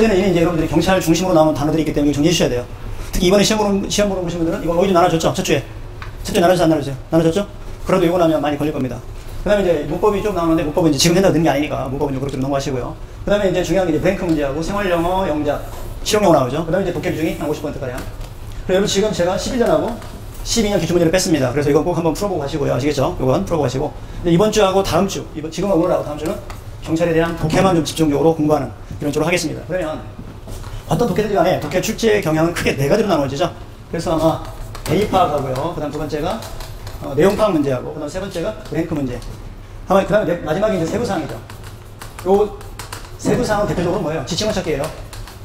문제는 이미 이제 여러분들이 경찰 중심으로 나오는 단어들이 있기 때문에 정리해 주셔야 돼요. 특히 이번에 시험 보러 보신 분들은 이거 어디도 나눠줬죠? 첫 주에 나눠줬어, 안 나눠줬어요? 나눠줬죠? 그래도 이거 나면 많이 걸릴 겁니다. 그 다음에 이제 문법이 좀 나오는데, 문법은 이제 지금 된다고 되는 게 아니니까 문법은 그렇게 넘어가시고요. 그 다음에 이제 중요한 게 이제 브랭크 문제하고 생활영어, 영작, 실용영어 나오죠. 그 다음에 이제 독해 비중이 한 50%가량. 그리고 여러분 지금 제가 11전하고 12년 기출문제를 뺐습니다. 그래서 이건 꼭 한번 풀어보고 가시고요. 아시겠죠? 이건 풀어보고 가시고. 근데 이번 주하고 다음 주, 지금은 오늘하고 다음 주는 경찰에 대한 독해만 좀 집중적으로 공부하는 이런 쪽으로 하겠습니다. 그러면 어떤 독해들 간에 독해 출제 경향은 크게 4가지로 나눠지죠. 그래서 아마 대입 파악하고요. 그 다음 두 번째가 내용 파악 문제하고, 그 다음 세 번째가 브랭크 문제. 아마 그 다음에 마지막에 이제 세부사항이죠. 요 세부사항은 대표적으로 뭐예요? 지칭어 찾기예요.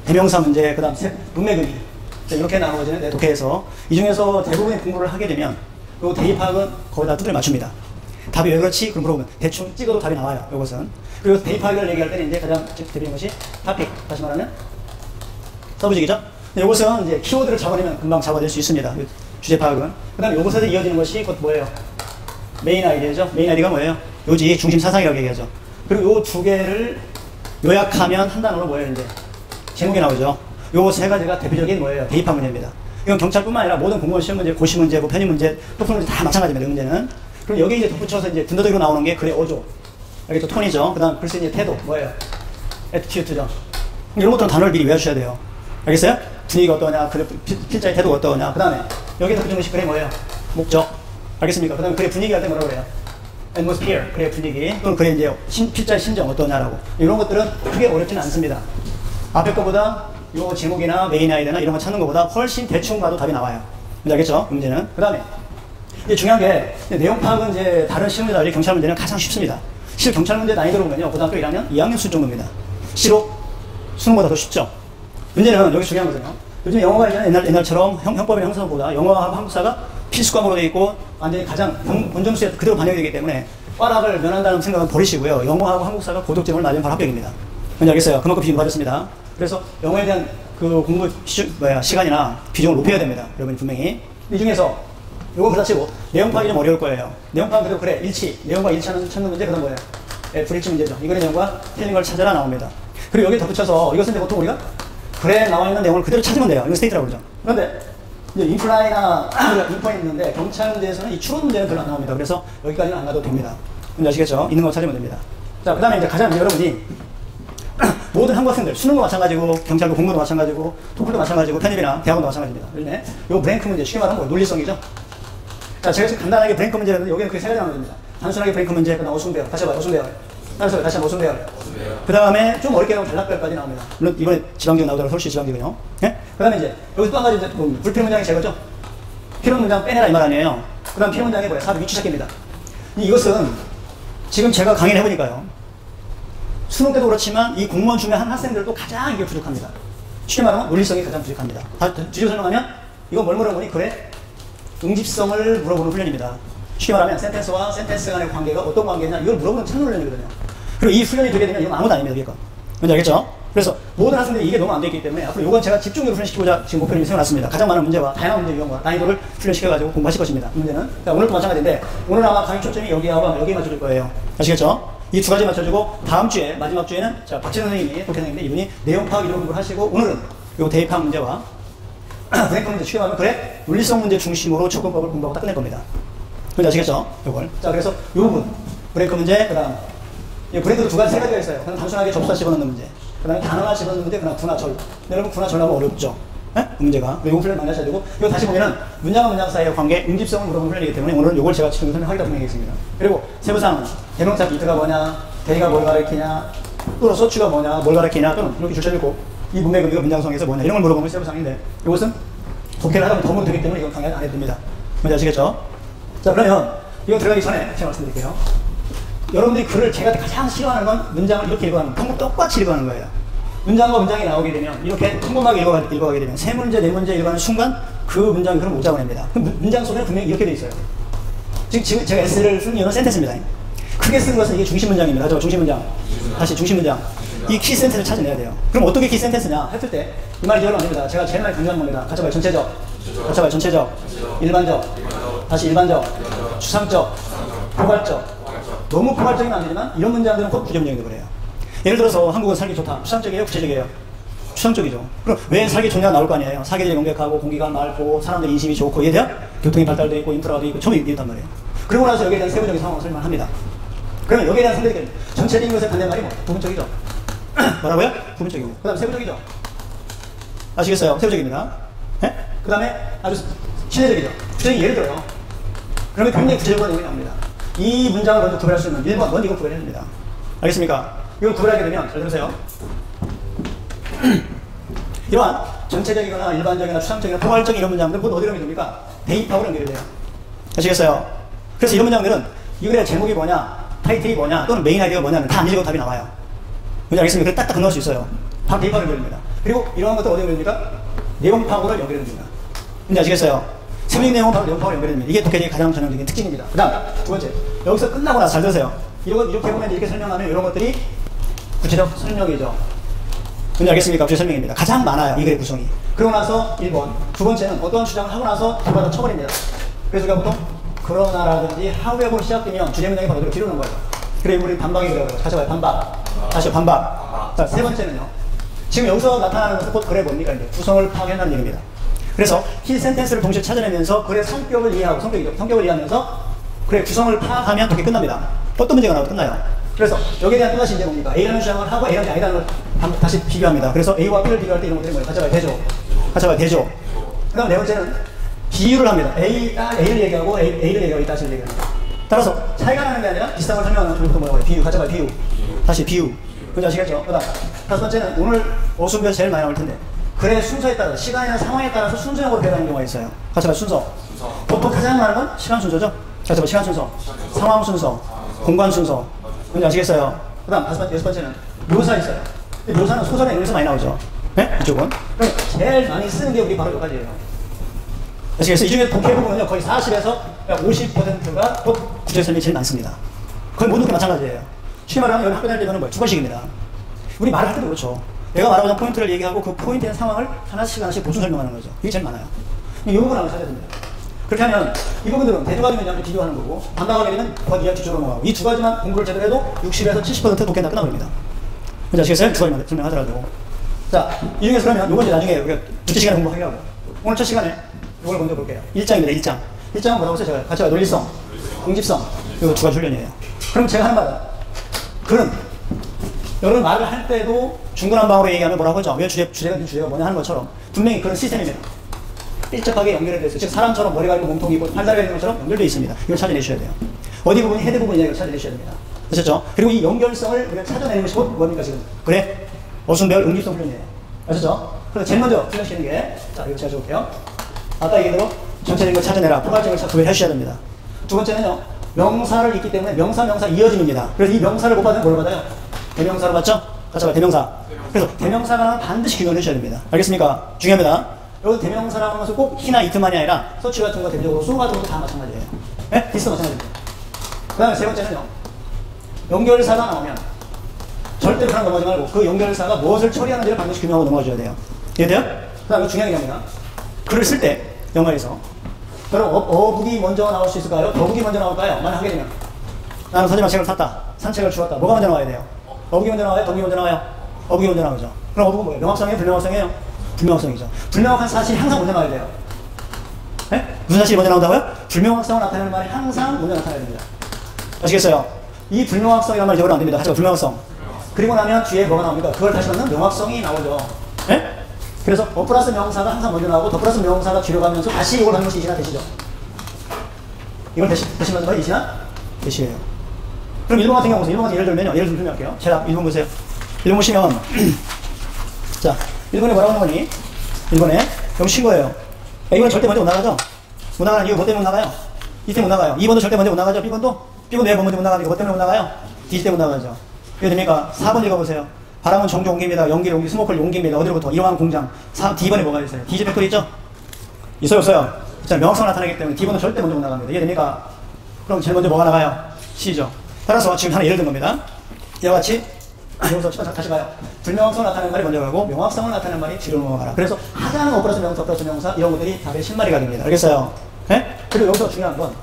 대명사 문제, 그 다음 문맥의미. 이렇게 나눠지는 독해에서 이 중에서 대부분의 공부를 하게 되면 요 대입 파악은 거의 다 두드려 맞춥니다. 답이 왜 그렇지? 그럼 물어보면 대충 찍어도 답이 나와요. 요것은. 그리고 대입 파악을 얘기할 때는 이제 가장 드리는 것이 토픽, 다시 말하면 서브직이죠. 요것은 이제 키워드를 잡아내면 금방 잡아낼 수 있습니다. 주제 파악은. 그 다음에 요것에서 이어지는 것이 곧 뭐예요? 메인 아이디어죠. 메인 아이디어가 뭐예요? 요지 중심 사상이라고 얘기하죠. 그리고 요 두 개를 요약하면 한 단어로 뭐예요? 이제 제목이 나오죠. 요 세 가지가 대표적인 뭐예요? 대입 파악 문제입니다. 이건 경찰뿐만 아니라 모든 공무원 시험 문제, 고시 문제, 뭐 편입 문제, 토플 문제 다 마찬가지입니다. 이 문제는. 그리고 여기 이제 덧붙여서 이제 군더더기로 나오는 게 글의 어조. 여기 또 톤이죠. 그 다음 글쎄 이제 태도. 뭐예요? 애티튜드죠. 이런 것들은 단어를 미리 외워주셔야 돼요. 알겠어요? 분위기가 어떠냐, 필자의 태도가 어떠냐. 그 다음에 여기서 붙은 것이 글의 뭐예요? 목적. 알겠습니까? 그 다음에 글의 분위기 할 때 뭐라고 그래요? atmosphere, 글의 분위기. 또는 글의 이제 필자의 심정 어떠냐라고. 이런 것들은 크게 어렵지는 않습니다. 앞에 거보다 요 제목이나 메인 아이디어나 이런 거 찾는 것보다 훨씬 대충 봐도 답이 나와요. 알겠죠? 문제는. 그 다음에 이제 중요한 게 내용 파악은 이제 다른 시험 문제와 달리 경찰 문제는 가장 쉽습니다. 실 경찰 문제 난이도로 보면요. 고등학교 1학년, 2학년 수준 정도입니다. 실로 수능보다 더 쉽죠. 문제는 여기 중요한 거잖아요. 요즘 영어가 옛날처럼 형법이나 형사보다 영어하고 한국사가 필수 과목으로 되어 있고 완전히 가장 본점수에 그대로 반영이 되기 때문에 과락을 면한다는 생각은 버리시고요. 영어하고 한국사가 고득점을 맞으면 바로 합격입니다. 뭔지 알겠어요? 그만큼 비중 받았습니다. 그래서 영어에 대한 그 공부 시간이나 비중을 높여야 됩니다. 여러분이 분명히. 이 중에서 요건 그렇다치고 내용 파악이 좀 어려울 거예요. 내용 파악은 그래도 그래 일치, 내용과 일치하는 찾는 문제 그건 뭐예요? 불일치 문제죠. 이거의 내용과 틀린 걸 찾아라 나옵니다. 그리고 여기 덧붙여서 이것은 이제 보통 우리가 글에 나와 있는 내용을 그대로 찾으면 돼요. 이거 스테이트라고 그러죠. 그런데 이제 인플라이나 인포에 있는데 경찰 문제에서는 이 추론 문제는 별로 안 나옵니다. 그래서 여기까지는 안 가도 됩니다. 뭔지 아시겠죠? 있는 거 찾으면 됩니다. 자, 그 다음에 이제 가장 여러분이 모든 한국학생들, 수능도 마찬가지고, 경찰도 공부도 마찬가지고, 토플도 마찬가지고, 편입이나 대학원도 마찬가지입니다. 그런데 요 브랭크 문제, 쉽게 말하면 뭐 논리성이죠. 자, 제가 지금 간단하게 브랭크 문제를 했는데 여기는 그게 세 가지 나오면 됩니다. 단순하게 브랭크 문제, 그다음 어순배열, 다시 해봐요, 어순배열. 다시 한번 어순배열. 그 다음에 좀 어렵게 하면 단락배열까지 나옵니다. 물론 이번에 지방지역 나오더라도 서울시 지방지역은요. 예? 그 다음에 이제 여기 또 한 가지 이제 불필요 문장이 제거죠. 필요 문장 빼내라 이 말 아니에요. 그 다음 필요 문장이 뭐예요? 사비 위치 찾기입니다. 이것은 지금 제가 강의를 해보니까요. 수능 때도 그렇지만 이 공무원 중에 한 학생들도 가장 이게 부족합니다. 쉽게 말하면 논리성이 가장 부족합니다. 뒤로 설명하면 이건 뭘 물어보니 그래 응집성을 물어보는 훈련입니다. 쉽게 말하면 센텐스와 센텐스 간의 관계가 어떤 관계냐 이걸 물어보는 찾는 훈련이거든요. 그리고 이 훈련이 되게 되면 이건 아무도 아닙니다. 이거. 뭔지 알겠죠? 그래서 모든 학생들이 이게 너무 안 돼 있기 때문에 앞으로 이건 제가 집중적으로 훈련시키고자 지금 목표를 세워놨습니다. 가장 많은 문제와 다양한 문제 유형과 난이도를 훈련시켜가지고 공부하실 것입니다. 이 문제는. 그러니까 오늘도 마찬가지인데 오늘 아마 강의 초점이 여기하고 여기에 맞춰줄 거예요. 아시겠죠? 이 두 가지 맞춰주고 다음 주에 마지막 주에는 자 박진원 선생님이 독해 선생님인데 이분이 내용 파악 이런 공부를 하시고 오늘은 요 대입 파악 문제와 브랭크 문제 쉽게 말하면 그래 논리성 문제 중심으로 접근법을 공부하고 딱 끝낼 겁니다. 뭔지 아시겠죠? 요걸. 자 그래서 요 부분 브랭크 문제 그다음 브랭크도 두 가지 세 가지가 있어요. 그냥 단순하게 접사 집어넣는 문제. 그 다음에 단어나 집어넣는 문제, 그다음 구나 절. 여러분 구나 절하면 어렵죠. 예? 그 문제가. 이거 훈련 많이 하셔야 되고 이거 다시 보면은 문장과 문장 사이의 관계, 응집성을 물어보는 훈련이기 때문에 오늘은 이걸 제가 지금 설명하겠다고 생각했습니다. 그리고 세부사항은 대명사 비트가 뭐냐, 대의가 뭘 가리키냐, 또는 소추가 뭐냐, 뭘 가리키냐, 또는 이렇게 줄쳐 있고 이 문맥 의미가 문장성에서 뭐냐 이런 걸 물어보는 세부사항인데 이것은 독해를 하다 보면 더 못되기 때문에 이건 강의 안 해도 됩니다. 뭔지 아시겠죠? 자 그러면 이거 들어가기 전에 제가 말씀드릴게요. 여러분들이 글을 제가 가장 싫어하는 건 문장을 이렇게 읽어가는 거, 평범 똑같이 읽어가는 거예요. 문장과 문장이 나오게 되면 이렇게 평범하게 읽어가게 되면 세 문제, 네 문제 읽어가는 순간 그 문장이 그럼 오자고 냅니다. 그 문장 속에는 분명히 이렇게 돼 있어요. 지금 제가 S를 쓴 이유는 센텐스입니다. 크게 쓴 것은 이게 중심 문장입니다. 저 중심 문장. 다시 중심 문장. 이 키 센텐스를 찾아내야 돼요. 그럼 어떻게 키 센텐스냐 했을 때 이 말이 기억이 안 됩니다. 제가 제일 많이 강조하는 겁니다. 같이 봐요. 전체적. 같이 봐요. 전체적. 일반적. 다시 일반적. 추상적. 포괄적. 너무 포괄적이면 안 되지만 이런 문장들은 꼭 부정적인 거예요. 예를 들어서 한국은 살기 좋다. 추상적이에요? 구체적이에요? 추상적이죠. 그럼 왜 살기 좋냐 나올 거 아니에요. 사계절이 명백하고 공기가 맑고 사람들 인심이 좋고 이에 대한 교통이 발달되어 있고 인프라도 있고 처음에 얘기했단 말이에요. 그러고 나서 여기에 대한 세부적인 상황을 설명합니다. 그러면 여기에 대한 상대적인 전체적인 것의 반대말이 뭐? 부분적이죠. 뭐라고요? 부분적이고. 그 다음 세부적이죠. 아시겠어요? 세부적입니다. 네? 그 다음에 아주 신뢰적이죠. 구체적인 예를 들어요. 그러면 굉장히 구체적으로 내용이 나옵니다. 이 문장을 먼저 구별할 수 있는 1번, 먼저 이걸 구별해야 됩니다. 알겠습니까? 이걸 구별하게 되면, 잘 들으세요. 이러한 전체적이거나 일반적이나 추상적이나 포괄적인 이런 문장들 모두 어디로 연결됩니까? 대입하고 연결이 돼요. 아시겠어요? 그래서 이런 문장들은 이 글의 제목이 뭐냐, 타이틀이 뭐냐, 또는 메인 아이디어가 뭐냐는 다 안 읽어도 답이 나와요. 뭔지 알겠습니까? 그래서 딱딱 건너갈 수 있어요. 바로 대입하고 연결됩니다. 그리고 이러한 것들 어디 연결됩니까? 내용 파악으로 연결됩니다. 뭔지 아시겠어요? 세부적인 내용은 바로 내용 파악으로 연결됩니다. 이게 독해의 가장 전형적인 특징입니다. 그 다음, 두 번째. 여기서 끝나고 나서 잘 들으세요. 이렇게 보면 이렇게 설명하면 이런 것들이 구체적 설명이죠. 뭔지 알겠습니까? 구체적 설명입니다. 가장 많아요. 이 글의 구성이. 그러고 나서 1번. 두 번째는 어떠한 주장을 하고 나서 뒤바닥 쳐버립니다. 그래서 우리가 보통 그러나라든지 however 시작되면 주제 문장이 바로 뒤로는 거예요. 그래 우리 반박이라고 해요. 다시 봐요. 반박. 다시 반박. 자, 세 번째는요. 지금 여기서 나타나는 것은 곧 글의 뭡니까? 이제 구성을 파악한다는 얘기입니다. 그래서 히 센텐스를 동시에 찾아내면서 글의 성격을 이해하고 성격을 이해하면서 글의 구성을 파악하면 그렇게 끝납니다. 어떤 문제가 나와도 끝나요. 그래서 여기에 대한 또다시 이제 뭡니까? A라는 주장을 하고 A라는 아니라는 걸 다시 비교합니다. 그래서 A와 B를 비교할 때 이런 것들이 뭐예요? 가져가야 되죠. 가져가야 되죠. 그 다음 네 번째는 비유를 합니다. A를 얘기하고 A를 얘기하고 다시 얘기합니다. 따라서 차이가 나는 게 아니라 비슷한 걸 설명하는 것부터 뭐라고 해요? 비유, 가져가야 비유. 다시 비유. 뭔지 아시겠죠? 그 다음 다섯 번째는 오늘 어순비에서 제일 많이 나올 텐데 글의 순서에 따라서 시간이나 상황에 따라서 순서형으로 배우는 경우가 있어요. 가져가야 순서. 보통 가장 많은 건 시간 순서죠. 가져가야 시간 순서, 상황 순서, 공간 순서. 뭔지 아시겠어요? 그 다음 여섯 번째는 묘사 있어요. 묘사는 소설에 여기서 많이 나오죠. 네? 이쪽은. 그럼 제일 많이 쓰는 게 우리 바로 여기까지예요. 아시겠어요? 이 중에 독해 부분은요, 거의 40에서 50%가 구체 설명이 제일 많습니다. 거의 모든 게 마찬가지예요. 쉽게 말하면 여기 학교 다닐 때는 뭐예요? 주관식입니다. 우리 말을 할 때도 그렇죠. 내가 말하고자 하는 포인트를 얘기하고 그 포인트의 상황을 하나씩 보충 설명하는 거죠. 이게 제일 많아요. 이 부분을 한번 찾아야 됩니다. 그렇게 하면 이 부분들은 대조가지면 이제 비교하는 거고 반박하게 되면 더 이해할 뒤쪽으로 넘어가고 이 두 가지만 공부를 제대로 해도 60에서 70% 독해는 다 끝나버립니다. 뭔지 아시겠어요? 두 가지만 설명하더라도. 자, 이 중에서 그러면 요건 이제 나중에 우리가 두째 시간에 공부하려고. 오늘 첫 시간에 이걸 먼저 볼게요. 1장입니다. 1장. 1장은 뭐라고 했어요? 제가 같이 봐. 논리성, 공집성. 이거 두 가지 훈련이에요. 그럼 제가 하는 말은 글은 여러 말을 할 때도 중구난방으로 얘기하면 뭐라고 하죠? 왜 주제가 뭐냐 하는 것처럼 분명히 그런 시스템입니다. 일적하게 연결이 되어 있어요. 즉 사람처럼 머리가 있고 몸통이 있고 팔다리가 있는 것처럼 연결되어 있습니다. 이걸 찾아내셔야 돼요. 어디 부분이 헤드 부분이냐 이걸 찾아내셔야 됩니다. 아셨죠? 그리고 이 연결성을 우리가 찾아내는 것이 뭡니까 지금? 그래? 어순배열 응집성 훈련이에요. 아셨죠? 그래서 제일 먼저 훈련시키는 게 자 이거 제가 적을게요. 아까 얘기한 대로 전체적인 걸 찾아내라. 포괄적인 걸 구별해 주셔야 됩니다. 두 번째는요. 명사를 읽기 때문에 명사 이어짐입니다. 그래서 이 명사를 못 받으면 뭘 받아요? 대명사로 받죠? 같이 봐요. 대명사. 그래서 대명사가 나오면 반드시 기억을 해주셔야 됩니다. 알겠습니까? 중요합니다. 여기서 대명사라는 것은 꼭 히나 이트만이 아니라 서치 같은 거 대표적으로 수능 같은 것도 다 마찬가지예요. 네? 디스도 마찬가지입니다. 그 다음에 세 번째는요. 연결사가 나오면 절대로 그냥 넘어가지 말고 그 연결사가 무엇을 처리하는지를 반드시 규명하고 넘어가줘야 돼요. 이해돼요? 그 다음에 중요한 게 겁니다. 글을 쓸 때 영어에서 그럼 어북이 먼저 나올 수 있을까요? 더북이 먼저 나올까요? 만약 하게 되면 나는 서점에 책을 샀다. 산책을 주었다. 뭐가 먼저 나와야 돼요? 어북이 먼저 나와요? 더북이 먼저 나와요? 어북이 먼저 나오죠. 그럼 어북은 뭐예요? 명확성이에요? 불명확성이에요? 불명확성이죠. 불명확한 사실이 항상 먼저 나와야 돼요. 네? 무슨 사실이 먼저 나온다고요? 불명확성을 나타내는 말이 항상 먼저 나타나야 됩니다. 아시겠어요? 이 불명확성이라는 말이 적으면 안 됩니다. 하지만 불명확성. 그리고 나면 뒤에 뭐가 나옵니까? 그걸 다시 넣는 명확성이 나오죠. 네? 그래서 어 플러스 명사가 항상 먼저 나오고 더 플러스 명사가 뒤로 가면서 다시 이걸 하는 것이 이시나 대시죠. 이걸 대시면서 말이 이시나 대시예요. 그럼 일본 같은 경우 보세요. 일본 같은 예를 들면요. 예를 좀 설명할게요. 제가 일본 보세요. 일본 보시면 자, 일본에 뭐라고 하는 거니? 일본에 여기 친 거예요. A번은 절대 먼저 못 나가죠? 못 나가는 이유 뭐 때문에 못 나가요? 이 때문에 못 나가요. 2번도 절대 먼저 못 나가죠? B번도 왜 먼저 못 나가니까 뭐 때문에 못 나가요? D 때문에 못 나가죠. 이게 됩니까? 4번 읽어보세요. 바람은 종종 옮깁니다. 연기를 옮기, 스모크를 옮깁니다. 어디로부터? 이러한 공장. D번에 뭐가 있어요? 디지 팩토리 있죠? 있어요, 없어요? 자, 명확성 나타나기 때문에 D번은 절대 먼저 못 나갑니다. 이해 됩니까? 그럼 제일 먼저 뭐가 나가요? C죠. 따라서 지금 하나 예를 든 겁니다. 이와 같이 여기서 다시 가요. 불명확성을 나타내는 말이 먼저 가고 명확성을 나타내는 말이 뒤로 넘어가라. 그래서 하자는 어플러스 명사, 어플러스 명사 이런 것들이 답의 신말이가 됩니다. 알겠어요? 네? 그리고 여기서 중요한 건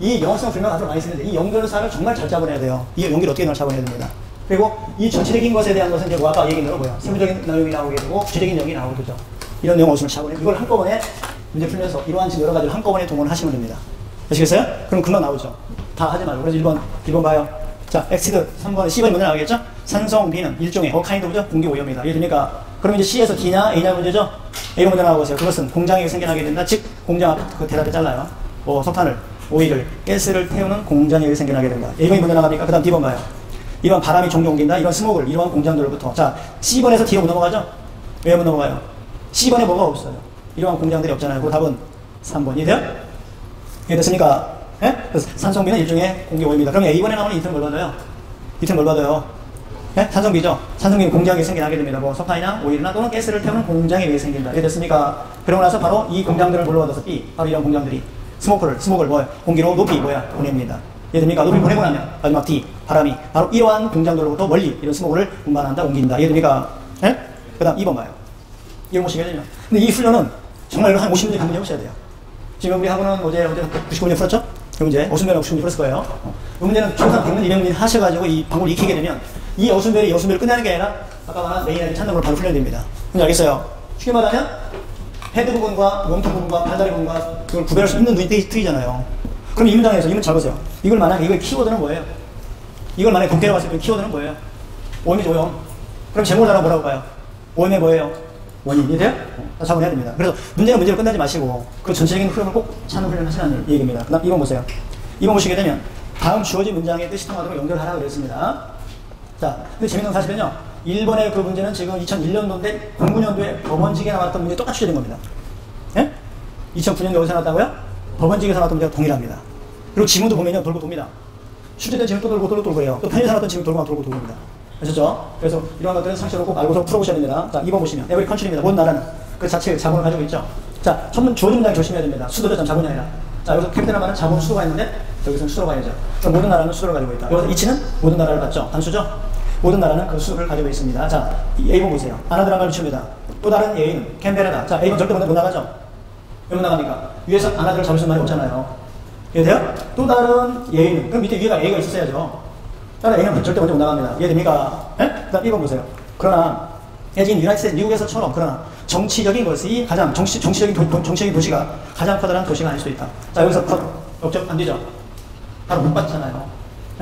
이 명확성, 불명확성을 많이 쓰는데 이 연결사를 정말 잘 잡아내야 돼요. 이 연결을 어떻게 잘 잡아내야 됩니다. 그리고 이 전체적인 것에 대한 것은 이제 뭐 아까 얘기한 대로 뭐야? 세부적인 내용이 나오게 되고 구체적인 내용이 나오게 되죠. 이런 내용 어순을 차고 이걸 한꺼번에 문제 풀면서 이러한 지금 여러 가지를 한꺼번에 동원하시면 됩니다. 아시겠어요? 그럼 금방 나오죠. 다 하지 말고. 그래서 1번 봐요. 자, 엑시드 3번에 C번이 먼저 나오겠죠? 산성 B는 일종의 카인드 오브 공기 오염이다. 이해됩니까? 그러면 이제 C에서 D냐 A냐 문제죠? A가 먼저 나오고 있어요. 그것은 공장에 생겨나게 된다. 즉, 공장 앞 그 대답에 잘라요. 석탄을, 오일을, 가스를 태우는 공장에 생겨나게 된다. A번이 먼저 나갑니까? 그 다음 D번 봐요. 이번 바람이 종종 옮긴다. 이런 스모그를 이러한 공장들로부터. 자, C번에서 D로 넘어가죠? 왜 못 넘어가요? C번에 뭐가 없어요? 이러한 공장들이 없잖아요. 그 답은 3번. 이해돼요? 이해됐습니까? 예? 그래서 산성비는 일종의 공기 오염이다. 그럼 A번에 나오는 이틀 뭘 받아요? 이틀 뭘 받아요? 예? 산성비죠? 산성비는 공장에 생겨나게 됩니다. 뭐 석탄이나 오일이나 또는 가스를 태우는 공장에 의해 생긴다. 이해됐습니까? 그러고 나서 바로 이 공장들을 뭘로 받아서 B, 바로 이런 공장들이 스모크를 뭐예요? 공기로 높이 보냅니다. 이해됩니까? 높이 보내고 나면 마지막 D, 바람이 바로 이러한 공장들로부터 멀리 이런 스모크를 운반한다, 옮긴다. 이해됩니까? 예? 그 다음 2번 봐요. 이거 보시거든요. 근데 이 훈련은 정말 한 50문제 한 문제 해보셔야 돼요. 지금 우리 학원은 어제 95문제 풀었죠? 이 문제, 어순별하고 90문제 풀었을 거예요. 이 문제는 최소한 100문, 200문 하셔가지고 이 방법을 익히게 되면 이 어순별을 끝내는 게 아니라 아까 말한 메인하게 찾는 걸 바로 훈련됩니다. 뭔지 알겠어요? 쉽게 말하면 헤드 부분과 몸통 부분과 팔다리 부분과 그걸 구별할 수 있는 눈이 트이잖아요. 그럼 이 문장에서 이문 잘 보세요. 이걸 만약에 이걸 키워드는 뭐예요? 이걸 만약에 독해로 봤을 때 키워드는 뭐예요? 오염이죠, 오염. 그럼 제목을 알아 뭐라고 봐요? 오염이 뭐예요? 원인이 돼요? 작업을 해야 됩니다. 그래서 문제는 문제로 끝내지 마시고 그 전체적인 흐름을 꼭 찾는 훈련을 하시라는 얘기입니다. 그 다음 2번 보세요. 2번 보시게 되면 다음 주어진 문장의 뜻이 통하도록 연결하라고 그랬습니다. 자, 근데 재밌는 사실은요. 1번의 그 문제는 지금 2001년도인데 09년도에 법원직에 나왔던 문제 똑같이 출제된 겁니다. 예? 2009년도에 어디서 나왔다고요? 법원직에서 나왔던 문제가 동일합니다. 그리고 지문도 보면요. 돌고 돕니다. 출제된 지문 또 돌고 그래요. 또 편의에서 나왔던 지문 돌고 돕니다. 아셨죠? 그래서 이러한 것들은 상식으로 꼭 알고서 풀어보셔야 됩니다. 자, 2번 보시면 every country입니다. 모든 나라는 그 자체의 자본을 가지고 있죠. 자, 전문 주어진 문장이 조심해야 됩니다. 수도죠, 자본이 아니라. 자, 여기서 캡틴의 말은 자본 수도가 있는데 여기서는 수도가 아니죠. 그럼 모든 나라는 수도를 가지고 있다. 여기서 이치는 모든 나라를 받죠. 단수죠? 모든 나라는 그 수를 가지고 있습니다. 자, A번 보세요. 아나드란 말 붙입니다. 또 다른 예인 캔베라다. 자, A번 절대 못 나가죠? 왜 못 나갑니까? 위에서 아나드를 잡을 수 있는 말이 없잖아요. 이해돼요? 또 다른 예인. 그럼 밑에 위에가 A가 있었어야죠. 따라 A는 절대 먼저 못 나갑니다. 이해됩니까? 예? 그 다음 1번 보세요. 그러나, 지금 유나이티드 미국에서처럼, 그러나, 정치적인 것이 가장, 정치적인 도시가 가장 커다란 도시가 아닐 수도 있다. 자, 여기서 역적 안 되죠? 바로 못 받잖아요.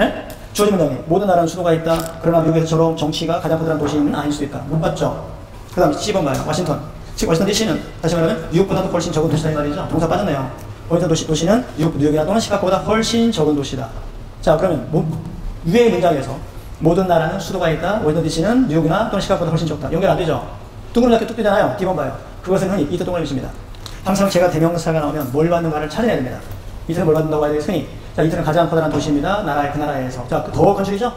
예? 주어진 문장에, 모든 나라는 수도가 있다. 그러나 미국에서처럼 정치가 가장 커다란 도시는 아닐 수도 있다. 못 받죠? 그 다음 10번 봐요. 워싱턴. 즉, 워싱턴 DC는, 다시 말하면, 뉴욕보다도 훨씬 적은 도시다. 이 말이죠. 동사 빠졌네요. 워싱턴 도시는 뉴욕이나 또는 시카고보다 훨씬 적은 도시다. 자, 그러면, 위의 문장에서 모든 나라는 수도가 있다. 워싱턴 DC는 뉴욕이나 또는 시카고보다 훨씬 적다. 연결 안 되죠? 둥그런 작게 뚝 되잖아요. D번 봐요. 그것은 흔히 이때 동그라미 있습니다. 항상 제가 대명사가 나오면 뭘 받는가를 찾아내야 됩니다. 이틀은 뭘 받는다고 해야 되겠으니 자, 이틀은 가장 커다란 도시입니다. 나라의 그 나라에서. 자, 더 컨트리죠?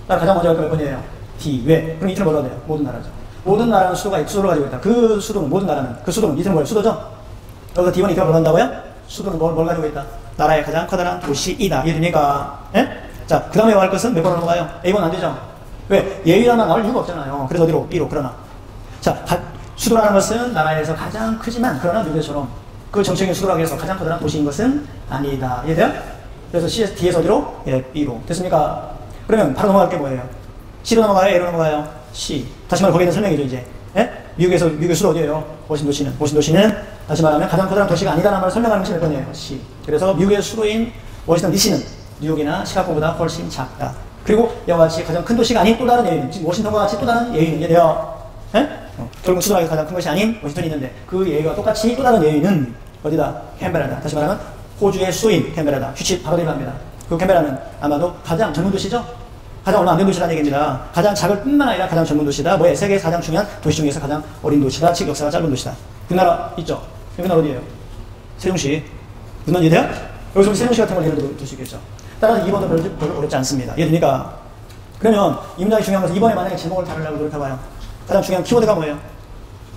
나라 가장 먼저 할 거 몇 번이에요? D. 왜? 그럼 이틀은 뭘 받아요? 모든 나라죠. 모든 나라는 수도를 가지고 있다. 그 수도는, 모든 나라는, 그 수도는 이틀은 뭐예요? 수도죠? 여기서 D번 이틀을 뭘 한다고요? 수도는 뭘 가지고 있다? 나라의 가장 커다란 도시이다. 이해됩니까? 예? 자, 그 다음에 할 것은 몇 번으로 넘어가요? A번 안 되죠? 왜? 예의라만 나올 이유가 없잖아요. 그래서 어디로? B로. 그러나. 자, 수도라는 것은 나라에서 가장 크지만, 그러나 미국처럼 그 정책인 수도라고 해서 가장 커다란 도시인 것은 아니다. 이해돼요? 그래서 D에서 어디로? 예, B로. 됐습니까? 그러면 바로 넘어갈 게 뭐예요? C로 넘어가요? A로 넘어가요? C. 다시 말해, 거기에 대한 설명이죠, 이제. 예? 미국의 수도 어디예요? 워싱턴도시는 다시 말하면 가장 커다란 도시가 아니다라는 말을 설명하는 것이 몇 번이에요? C. 그래서 미국의 수도인 워싱턴 DC는 뉴욕이나 시카고보다 훨씬 작다. 그리고 이와 같이 가장 큰 도시가 아닌 또 다른 예인, 지금 워싱턴과 같이 또 다른 예인은 이해돼요? 예? 결국 수도가 가장 큰 것이 아닌 워싱턴이 있는데 그 예의가 똑같이 또 다른 예인은 어디다? 캔베라다. 다시 말하면 호주의 수도인 캔베라다. 규칙 바로 대입합니다. 그 캔베라는 아마도 가장 젊은 도시죠? 가장 얼마 안 된 도시라는 얘기입니다. 가장 작을 뿐만 아니라 가장 젊은 도시다. 뭐에 세계에서 가장 중요한 도시 중에서 가장 어린 도시다. 즉 역사가 짧은 도시다. 그 나라 있죠? 그 나라 어디예요? 세종시. 무슨 이해돼요? 여기서 세종시 같은 걸 예를 들 수 있겠죠. 따라서 2번도 별로 어렵지 않습니다. 이해됩니까? 그러면 이 문장이 중요한 것은 2번에 만약에 제목을 다루려고 노력해봐요. 가장 중요한 키워드가 뭐예요?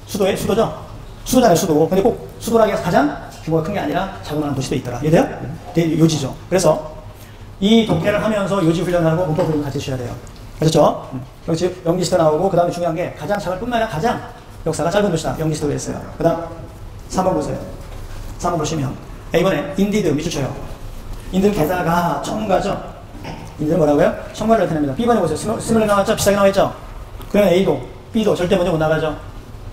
수도죠? 수도잖아요, 수도. 근데 꼭 수도라기 해서 가장 규모가 큰 게 아니라 자그마한 도시도 있더라. 이해돼요? 요지죠. 그래서 이 독해를 하면서 요지 훈련하고 문법 훈련 같이 하셔야 돼요. 아셨죠? 여기 영지시도 나오고, 그 다음에 중요한 게 가장 작을 뿐만 아니라 가장 역사가 짧은 도시다. 영지시도 했어요. 그 다음 3번 보세요. 3번 보시면 A번에 indeed 밑줄 쳐요. 인든 게다가 첨가죠. 인들은 뭐라고요? 첨가를 나타냅니다. B번에 보세요. 스물에 나왔죠? 비싸게 나와있죠? 그러면 A도, B도 절대 먼저 못 나가죠?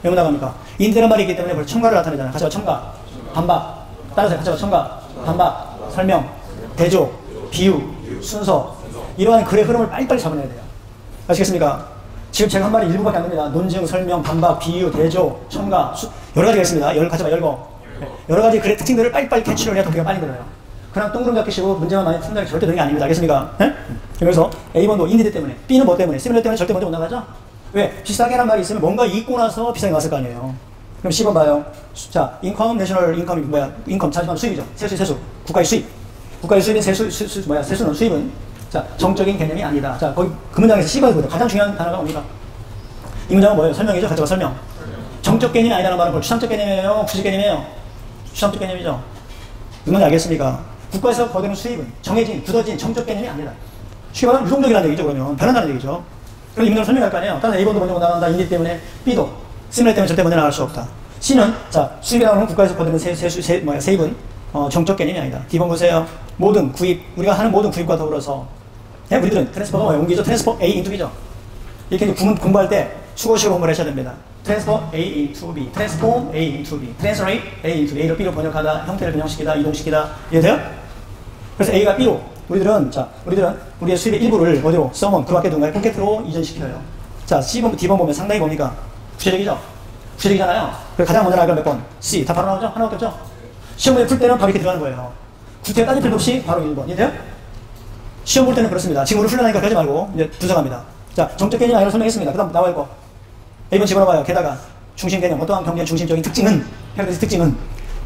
왜 못 나갑니까? 인들은 말이 있기 때문에 벌써 첨가를 나타내잖아요. 같이 봐, 첨가, 반박. 따라서 같이 봐, 첨가, 반박, 설명, 대조, 비유, 순서. 이러한 글의 흐름을 빨리빨리 잡아내야 돼요. 아시겠습니까? 지금 제가 한 말이 일부밖에 안 됩니다. 논증, 설명, 반박, 비유, 대조, 첨가, 여러 가지가 있습니다. 같이 봐, 여러 가지 글의 특징들을 빨리빨리 캐치를 해야 동기가 빨리 들어요. 그냥 똥그름 잡히시고 문제만 많이 푼다는 게 절대 되는 게 아닙니다. 알겠습니까? 네? 그래서 A번도 인디드 때문에, B는 뭐 때문에, 시뮬레 때문에 절대 먼저 못 나가죠? 왜? 비싸게 란 말이 있으면 뭔가 잊고 나서 비싸게 나왔을 거 아니에요. 그럼 C번 봐요. 자, 인컴, 내셔널 인컴이 뭐야? 인컴, 자지만 수입이죠. 세수. 국가의 수입. 국가의 수입인 세수는 수입은 자, 정적인 개념이 아니다. 자, 거기 그 문장에서 C번에 보세요. 가장 중요한 단어가 뭡니까? 이 문장은 뭐예요? 설명이죠? 같이 봐, 설명. 정적 개념이 아니라는 말은 뭐 추상적 개념이에요? 구식 개념이에요? 추상적 개념이죠. 무슨 말인지 알겠습니까? 국가에서 거두는 수입은 정해진, 굳어진 정적 개념이 아니다. 쉽게 말하면 유동적이라는 얘기죠. 그러면 변한다는 얘기죠. 그럼 이 문장을 설명할 거 아니에요. 따라서 A번도 먼저 못 나간다. 인디 때문에 B도 시뮬레 때문에 절대 먼저 나갈 수 없다. C는 자, 수입이라고 하면 국가에서 거두는 세입은 정적 개념이 아니다. D번 보세요. 모든 구입, 우리가 하는 모든 구입과 더불어서 네, 우리들은 트랜스퍼가 뭐예요? 옮기죠. 트랜스퍼 A into B죠. 이렇게 공부할 때 수고식으로 공부를 하셔야 됩니다. 트랜스퍼 A into B, 트랜스폼 A into B, 트랜스레이트 A into B, A로 B로 번역하다, 형태를 변형시키다, 이동시키다. 이해돼요? 그래서 A가 B로 우리들은 우리의 수입의 일부를 어디로? 서먼, 그 밖에 누군가의 포켓으로 이전시켜요. 자, C번, D번 보면 상당히 뭡니까? 구체적이죠? 구체적이잖아요. 그래서 가장 먼저 나갈 건 몇 번? C. 다 바로 나오죠? 하나밖에 없죠? 시험 문제 풀 때는 바로 이렇게 들어가는 거예요. 구태 따질 필요 없이 바로 1번. 이해돼요? 시험 볼 때는 그렇습니다. 지금 우리 훈련하니까 그러지 말고 이제 분석합니다. 자, 정적 개념 아니라고 설명했습니다. 그 다음 나와 있고 A번 집어넣어봐요. 게다가 중심 개념, 어떠한 경제의 중심적인 특징은, 헤르데스 특징은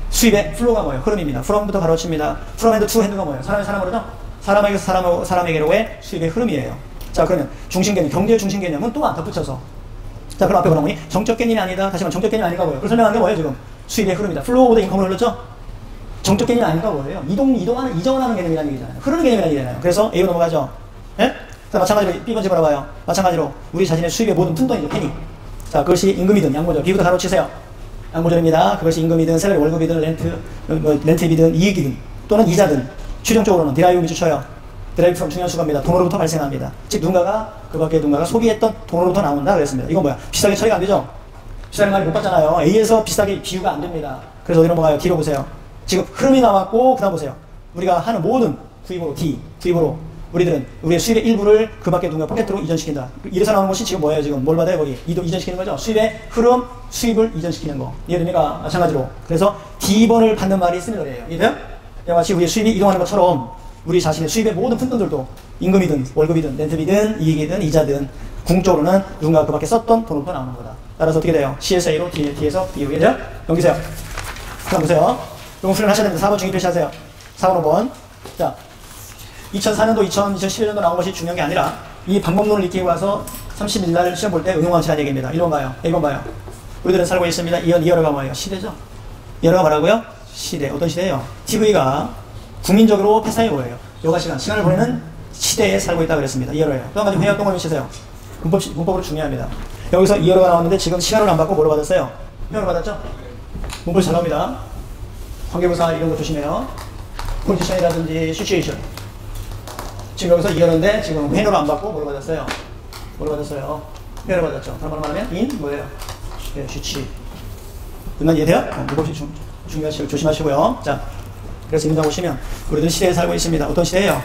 수입의 플로우가 뭐예요? 흐름입니다. from부터 가로칩니다. from and to hand가 뭐예요? 사람으로죠? 사람에게서 사람에게로의 수입의 흐름이에요. 자, 그러면 중심 개념, 경제의 중심 개념은 또 안 덧붙여서 자, 그럼 앞에 뭐라고 하니? 정적 개념이 아니다. 다시 말해 정적 개념이 아닌가 뭐예요? 그걸 설명하는 게 뭐예요 지금? 수입의 흐름이다. 플로우보다 인컴을 흘렀죠? 정적 개념이 아닌가 뭐예요? 이동하는 개념이라는 얘기잖아요. 흐르는 개념이라는 얘기잖아요. 그래서 A로 넘어가죠. 예? 자, 마찬가지로 B번 집어넣어봐요. 마찬가지로 우리 자신의 수입의 모든 푼돈이죠. 페니. 자, 그것이 임금이든 양모절, B부터 가로치세요. 양모절입니다. 그것이 임금이든 셀러리 월급이든 렌트비든 이익이든 또는 이자든 최종적으로는 디라이브 밑줄 쳐요. 드라이브 프롬 중요한 수가입니다. 돈으로부터 발생합니다. 즉 누군가가 그 밖에 누군가가 소비했던 돈으로부터 나온다 그랬습니다. 이건 뭐야? 비싸게 처리가 안 되죠? 비싸게 말이 못 받잖아요. A에서 비싸게 비유가 안 됩니다. 그래서 어디로 넘어가요? D로 보세요. 지금 흐름이 나왔고 그 다음 보세요. 우리가 하는 모든 구입으로 D, 구입으로 우리들은 우리의 수입의 일부를 그 밖에 누군가 포켓으로 이전시킨다. 이래서 나오는 것이 지금 뭐예요? 지금 뭘 받아요? 거기 이전시키는 거죠? 수입의 흐름, 수입을 이전시키는 거. 이해됩니까? 마찬가지로. 그래서 D번을 받는 말이 시밀러예요. 이해돼요? 마치 우리의 수입이 이동하는 것처럼 우리 자신의 수입의 모든 푼돈들도 임금이든 월급이든 렌트비든 이익이든 이자든 궁극적으로는 누군가 그 밖에 썼던 돈으로부터 나오는 거다. 따라서 어떻게 돼요? C에서 A로 D에서 B로. 이해돼요? 넘기세요. 그럼 보세요. 이건 훈련하셔야 됩니다. 4번 중위 표시하세요. 4번 5번. 자, 2004년도, 2011년도 나온 것이 중요한 게 아니라 이 방법론을 익히고 와서 30일 날 시험 볼 때 응용하시라는 얘기입니다. 1번 봐요. 1번 봐요. 우리들은 살고 있습니다. 이어가 뭐예요? 시대죠. 이어가 뭐라고요? 시대. 어떤 시대예요? TV가 국민적으로 패상이 뭐예요? 여가 시간을 보내는 시대에 살고 있다고 그랬습니다. 이어로예요. 또 한 가지 회화 동을 치세요. 문법으로 중요합니다. 여기서 이어가 나왔는데 지금 시간을 안 받고 뭐로 받았어요? 표현을 받았죠? 문법 잘 나옵니다. 관계부사 이런 거 조심해요. 포지션이라든지 시츄에이션. 지금 여기서 이어는데 지금 회로를 안 받고 뭐로 받았어요? 회로 받았죠. 다른 말로 말하면 in 뭐예요? 예, 시치. 끝난 이해돼요? 문법이 조심하시고요. 자, 그래서 이 문장 보시면 우리들은 시대에 살고 있습니다. 어떤 시대예요?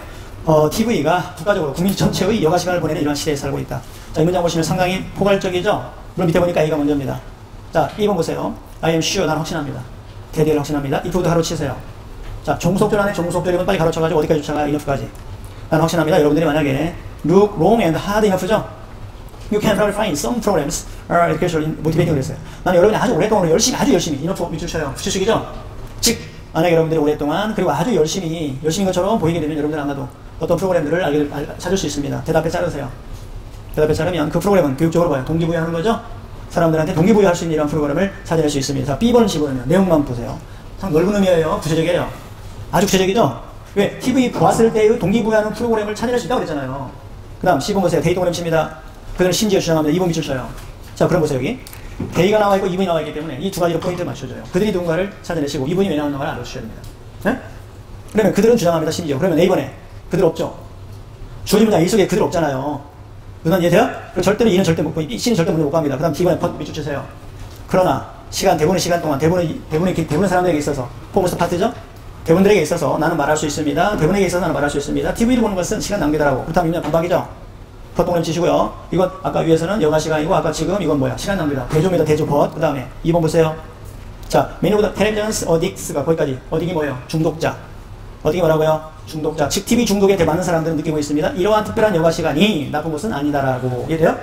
TV가 국가적으로 국민 전체의 여가 시간을 보내는 이런 시대에 살고 있다. 자, 이 문장 보시면 상당히 포괄적이죠? 물론 밑에 보니까 A가 먼저입니다. 자, 2번 보세요. I am sure. 난 확신합니다. 대대를 확신합니다. if도 가로치세요. 자, 종속절 안에 종속절이면 빨리 가로쳐가지고 어디까지 쫓아가요? enough까지. 난 확신합니다. 여러분들이 만약에 look long and hard enough죠? You can probably find some programs are educational motivating 그랬어요. 나는 여러분이 아주 오랫동안 아주 열심히 enough 밑줄 쳐요. 부추식이죠? 즉, 만약에 여러분들이 오랫동안 그리고 아주 열심인 것처럼 보이게 되면 여러분들 아마도 어떤 프로그램들을 찾을 수 있습니다. 대답에 자르세요. 대답에 자르면 그 프로그램은 교육적으로 봐요. 동기부여하는 거죠? 사람들한테 동기부여할 수 있는 이런 프로그램을 찾아낼 수 있습니다. 자, B번을 집어넣으면 내용만 보세요. 참 넓은 의미예요. 구체적이에요. 아주 구체적이죠? 왜? TV 보았을 때의 동기부여하는 프로그램을 찾아낼 수 있다고 그랬잖아요. 그 다음 C번 보세요. 데이터 오렘씨입니다. 그들은 심지어 주장합니다. 2번 밑줄 쳐요. 자, 그럼 보세요. 여기 데이가 나와 있고 2번이 나와 있기 때문에 이 두 가지로 포인트를 맞춰줘요. 그들이 누군가를 찾아내시고 2번이 왜 나오는 걸 알아주셔야 됩니다. 네? 그러면 그들은 주장합니다. 심지어. 그러면 A번에 그들 없죠? 주어진 문장 A 속에 그대로 없잖아요. 누나 이해돼요? 그럼 절대로 E는 절대 못, C는 절대 못 갑니다. 그 다음 D번에 밑줄 치세요. 그러나, 대부분의 시간 동안, 대부분의 사람들에게 있어서, 포머스 파트죠? 대부분들에게 있어서 나는 말할 수 있습니다. 대부분에게 있어서 나는 말할 수 있습니다. TV를 보는 것은 시간 낭비다라고. 그렇다면 이면 반박이죠? 덧동그라미 치시고요. 이건 아까 위에서는 여가 시간이고, 아까 지금 이건 뭐야? 시간 낭비다. 대조입니다. 대조 벗. 그 다음에 2번 보세요. 자, many of the television addicts가 거기까지. 어딕이 뭐예요? 중독자. 어딕이 뭐라고요? 중독자. 즉, TV 중독에 대해 많은 사람들은 느끼고 있습니다. 이러한 특별한 여가 시간이 나쁜 것은 아니다라고. 이해돼요?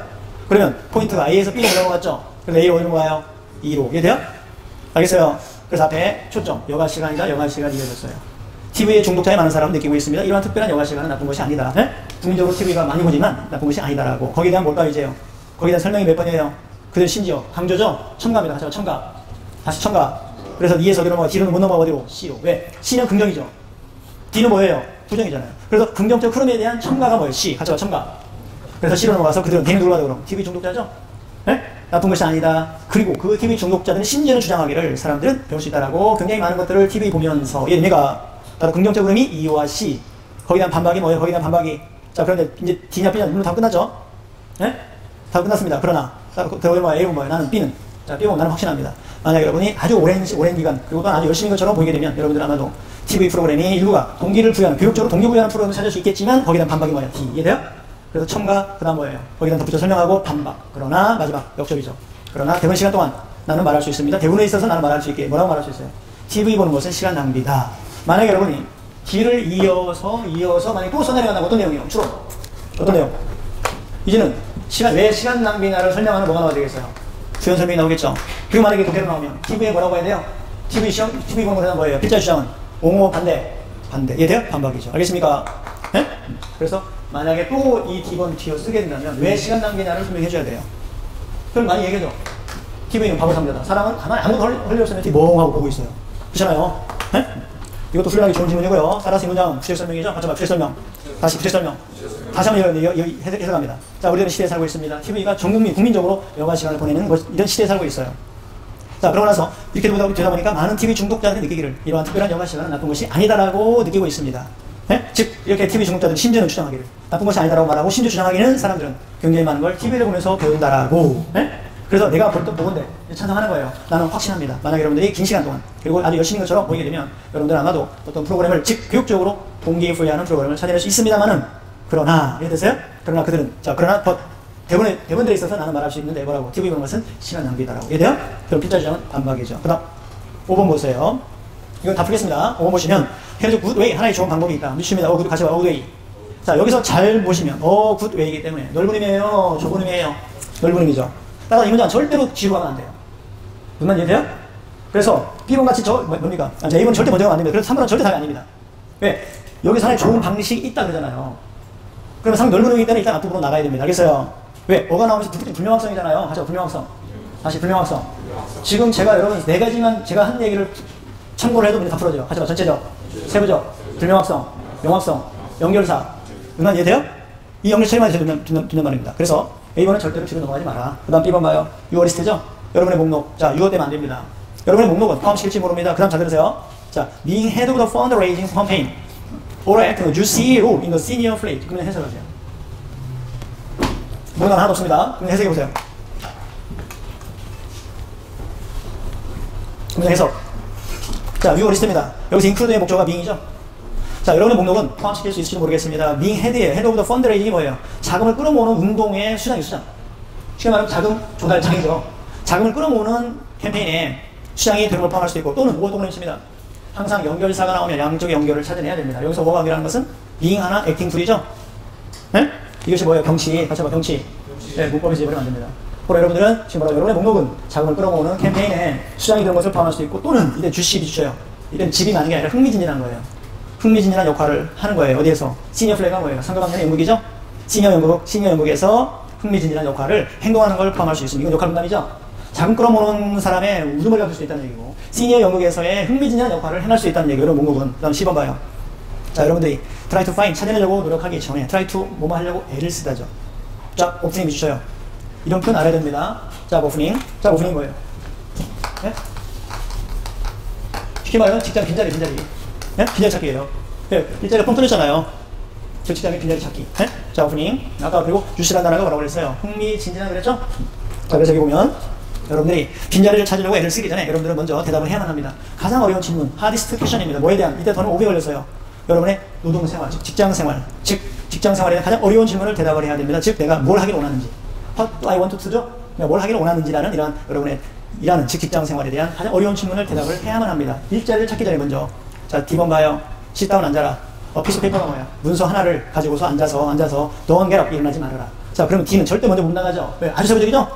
그러면 포인트가 A에서 B로 넘어갔죠? 그래서 A로 어디로 가요? 2로. 이해돼요? 알겠어요? 그래서 앞에 초점. 여가 시간이다. 여가 시간이 이어졌어요. TV에 중독자에 많은 사람은 느끼고 있습니다. 이러한 특별한 여가 시간은 나쁜 것이 아니다. 네? 국민적으로 TV가 많이 보지만 나쁜 것이 아니다라고. 거기에 대한 뭘까요, 이제요? 거기에 대한 설명이 몇 번이에요? 그들 심지어 강조죠? 첨가입니다. 다시 첨가. 다시 첨가. 그래서 2에서 어디로 넘어가? D로는 못 넘어가 어디로? C로. 왜? C는 긍정이죠. D는 뭐예요? 부정이잖아요. 그래서 긍정적 흐름에 대한 첨가가 뭐예요? C. 같이 봐, 첨가. 그래서 C로 넘어가서 그들은 D는 누구로 가요, 그럼? TV 중독자죠? 네? 나쁜 것이 아니다. 그리고 그 TV 중독자들은 심지어는 주장하기를 사람들은 배울 수 있다라고 굉장히 많은 것들을 TV 보면서 얘가 바로 긍정적 흐름이 E와 C. 거기에 대한 반박이 뭐예요? 거기에 대한 반박이. 자, 그런데 이제 D냐 B냐 물론 다 끝났죠? 네? 다 끝났습니다. 그러나 A는 뭐예요? 나는 B는. 자, B는 나는 확신합니다. 만약 여러분이 아주 오랜 기간 그리고 또 아주 열심히 것처럼 보이게 되면 여러분들 아마도 TV 프로그램이 일부가 동기를 부여하는 교육적으로 동기 부여하는 프로그램을 찾을 수 있겠지만 거기에 대한 반박이 뭐예요? D. 이해돼요? 그래서 첨가, 그 다음 뭐예요? 거기다 덧붙여 설명하고 반박. 그러나 마지막 역접이죠. 그러나 대부분 시간 동안 나는 말할 수 있습니다. 대부분에 있어서 나는 말할 수 있게. 뭐라고 말할 수 있어요? TV 보는 것은 시간 낭비다. 만약에 여러분이 D를 이어서 만약에 또 써내려간다면 어떤 내용이요? 주로 어떤 내용? 이제는 왜 시간 낭비나를 설명하는 뭐가 나와야 되겠어요? 주연 설명이 나오겠죠. 그리고 만약에 그대로 나오면 TV에 뭐라고 해야 돼요? TV 보는 것은 뭐예요? 필자 주장은 옹호 반대. 이해돼요? 반박이죠. 알겠습니까? 네? 그래서 만약에 또 이 D번 T어 쓰게 된다면 왜 시간 낭비냐를 설명해 줘야 돼요. 그럼 많이 얘기해줘. TV는 바보 상대다. 사람은 가만히 아무도 할 일 없으면 멍하고 보고 있어요. 그렇잖아요. 네? 이것도 훌륭하게 좋은 질문이고요. 따라서 이 문장 구체적 설명이죠. 같이 봐. 구체적 설명. 다시 구체적 설명. 다시 한번 해석합니다. 자, 우리는 시대에 살고 있습니다. TV가 전 국민적으로 여가 시간을 보내는 이런 시대에 살고 있어요. 자, 그러고 나서 이렇게 되다 보니까 많은 TV 중독자들이 느끼기를 이러한 특별한 여가 시간은 나쁜 것이 아니다라고 느끼고 있습니다. 네? 즉 이렇게 TV 중독자들이 심지어는 주장하기를 나쁜 것이 아니다라고 말하고 심지어 주장하기는 사람들은 굉장히 많은 걸 TV를 보면서 배운다라고. 네? 그래서 내가 벌떡 보건데 찬성하는 거예요. 나는 확신합니다. 만약 여러분들이 긴 시간 동안 그리고 아주 열심히 것처럼 보이게 되면 여러분들은 아마도 어떤 프로그램을 즉 교육적으로 동기부여하는 프로그램을 찾아낼 수 있습니다만은 그러나 이해되세요? 그러나 그들은 그러나 대부분들에 있어서 나는 말할 수 있는데 뭐라고? TV 보는 것은 시간 낭비다라고. 이해돼요? 그럼 필자 주장은 반박이죠. 그 다음 5번 보세요. 이건 다 풀겠습니다. 5번 보시면 헤어져 굿웨이 하나의 좋은 방법이 있다. 미칩니다. 굿 같이 봐. 굿웨이. 자, 여기서 잘 보시면 굿웨이이기 때문에 넓은 의미예요? 좁은 의미예요? 넓은 의미죠. 따라서 이 문장 절대로 뒤로 가면 안 돼요. 무슨 이해돼요? 그래서 B번 같이 뭡니까? A번 절대 먼저 가면 안 됩니다. 그래서 3번은 절대 답이 아닙니다. 왜? 여기서 하나의 좋은 방식이 있다 그러잖아요. 그러면 상당히 넓은 의미 때문에 일단 앞부분으로 나가야 됩니다. 알겠어요? 왜? 어가 나오면서 불명확성이잖아요. 다시 불명확성. 다시 불명확성. 지금 제가 여러분 4가지만 제가 한 얘기를 참고를 해도 다 풀어져요. 하지만 전체적, 세부적, 불명확성, 명확성, 연결사. 누나 이해돼요? 이 연결 처리만 듣는 말입니다. 그래서 A번은 절대로 뒤로 넘어가지 마라. 그 다음 B번 봐요. 유어 리스트죠? 여러분의 목록. 자, 유어 때문에 안 됩니다. 여러분의 목록은 포함시킬지 모릅니다. 그 다음 잘 들으세요. 자, being head of the fundraising campaign or acting a juicy role in the senior fleet. 그러면 해석하세요. 뭐가 하나도 없습니다. 그럼 해석해보세요. 그럼 해석. 자, 유어 리스트입니다. 여기서 include의 목적어가 being이죠? 자, 여러분의 목록은 포함시킬 수 있을지 모르겠습니다. being head이에요. head of the fundraising이 뭐예요? 자금을 끌어모으는 운동의 수장이 수장. 쉽게 말하면 자금 조달장이죠. 자금을 끌어모으는 캠페인에 수장이 되는 걸 포함할 수도 있고 또는 뭐가 있습니다. 항상 연결사가 나오면 양쪽의 연결을 찾아내야 됩니다. 여기서 뭐가 연결하는 것은 being 하나, acting 둘이죠? 네? 이것이 뭐예요? 병치. 같이 봐봐, 병치. 네, 문법에서 해버리면 안 됩니다. 그리고 여러분들은 지금 뭐라고 여러분의 목록은 자금을 끌어모으는 캠페인에 수장이 되는 것을 포함할 수 있고 또는 이때 주식이 주셔요. 이때는 집이 많은 게 아니라 흥미진진한 거예요. 흥미진진한 역할을 하는 거예요. 어디에서? 시니어 플레이가 뭐예요? 상가방면의 연극이죠? 시니어 연극에서 흥미진진한 역할을 행동하는 걸 포함할 수 있습니다. 이건 역할 분담이죠? 자금 끌어모으는 사람의 우두머리가 될 수 있다는 얘기고 시니어 연극에서의 흥미진진한 역할을 해낼 수 있다는 얘기예요. 여러분 목록은. 그 다음 10번 봐요. 자, 여러분들이 try to find 찾아내려고 노력하기 전에 try to 뭐뭐 하려고 애를 쓰다죠. 자, 오프닝 주셔요. 이런 표현 알아야 됩니다. 자, 오프닝. 자, 오프닝 뭐예요? 네? 쉽게 말하면 직장 빈자리. 네? 빈자리 찾기예요. 네, 일자리가 펑 뚫렸잖아요. 즉 직장의 빈자리 찾기. 네? 자, 오프닝. 아까 그리고 유시란 단어가 뭐라고 그랬어요? 흥미진진한 그랬죠? 자, 그래서 여기 보면 여러분들이 빈자리를 찾으려고 애를 쓰기 전에 여러분들은 먼저 대답을 해야만 합니다. 가장 어려운 질문, 하디스트 퀘션입니다. 뭐에 대한? 이때 저는 500 걸렸어요. 여러분의 노동생활, 즉 직장생활, 즉 직장생활에 대한 가장 어려운 질문을 대답을 해야 됩니다. 즉 내가 뭘 하기를 원하는지, What do I want to do죠? 내가 뭘 하기를 원하는지라는 이런 여러분의 일하는 즉 직장생활에 대한 가장 어려운 질문을 대답을 해야만 합니다. 일자리를 찾기 전에 먼저 자 D번 봐요. sit-down 앉아라. 피스 페이퍼가 뭐야? 문서 하나를 가지고서 앉아서 don't get up 일어나지 말아라. 자 그러면 D는 절대 먼저 못 나가죠. 왜? 아주 세부적이죠?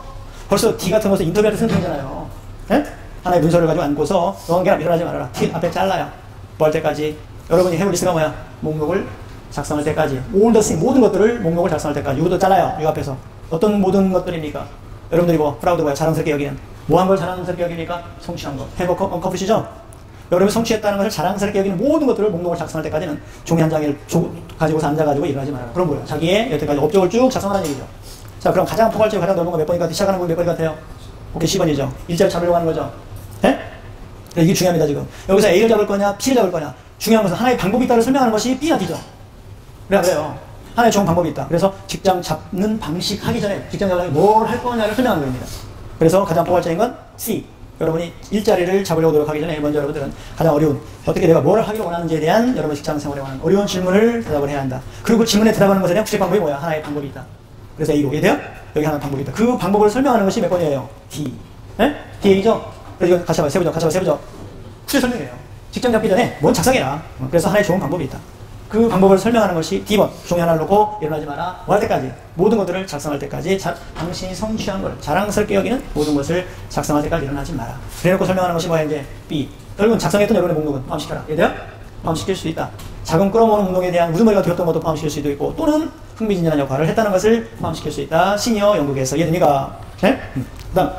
벌써 D 같은 것은 인터뷰할 때 쓰는 편이잖아요. 예? 하나의 문서를 가지고 앉고서 don't get up 일어나지 말아라. T 앞에 잘라요. 뭐 할 때까지? 여러분이 해볼 리스트가 뭐야? 목록을 작성할 때까지. all the things, 모든 것들을 목록을 작성할 때까지. 이것도 잘라요. 이 앞에서. 어떤 모든 것들입니까? 여러분들이 뭐 프라우드 뭐야? 자랑스럽게 여기는. 뭐 한 걸 자랑스럽게 여깁니까? 성취한 거. have accomplish죠? 여러분이 성취했다는 것을 자랑스럽게 여기는 모든 것들을 목록을 작성할 때까지는 종이 한 장을 가지고서 앉아가지고 일어나지 말아요. 그럼 뭐예요? 자기의 여태까지 업적을 쭉 작성하라는 얘기죠. 자, 그럼 가장 포괄적이고 가장 넓은 거 몇 번인가? 시작하는 거 몇 번 같아요? 오케이, 10번이죠. 일자를 잡으려고 하는 거죠. 예? 이게 중요합니다, 지금. 여기서 A를 잡을 거냐, B를 잡을 거냐. 중요한 것은 하나의 방법이 있다를 설명하는 것이 B나 D죠. 그래요. 하나의 좋은 방법이 있다. 그래서 직장 잡는 방식 하기 전에 직장 잡으려면 뭘 할 거냐를 설명하는 겁니다. 그래서 가장 포괄적인 건 C. 여러분이 일자리를 잡으려고 노력하기 전에 먼저 여러분들은 가장 어려운 어떻게 내가 뭘 하기를 원하는지에 대한 여러분 직장 생활에 관한 어려운 질문을 대답을 해야 한다. 그리고 그 질문에 대답하는 것에 대한 구체 방법이 뭐야? 하나의 방법이 있다. 그래서 A로 이해돼요? 여기 하나 방법이 있다. 그 방법을 설명하는 것이 몇 번이에요? D. 네? D죠? 그래서 이거 같이 해봐. 세보죠. 구체 설명이에요. 직장 잡기 전에 뭔 작성해라. 그래서 하나의 좋은 방법이 있다. 그 방법을 설명하는 것이 D번. 종이 하나를 놓고 일어나지 마라. 뭐 할 때까지? 모든 것들을 작성할 때까지 당신이 성취한 걸 자랑스럽게 여기는 모든 것을 작성할 때까지 일어나지 마라. 그래놓고 설명하는 것이 뭐야 이제 B. 여러분 작성했던 여러분의 목록은 포함시켜라. 이해돼요? 포함시킬 수 있다. 자금 끌어모으는 운동에 대한 우두머리가 들었던 것도 포함시킬 수도 있고 또는 흥미진진한 역할을 했다는 것을 포함시킬 수 있다. 시니어 연극에서 이해됩니까? 네? 그 다음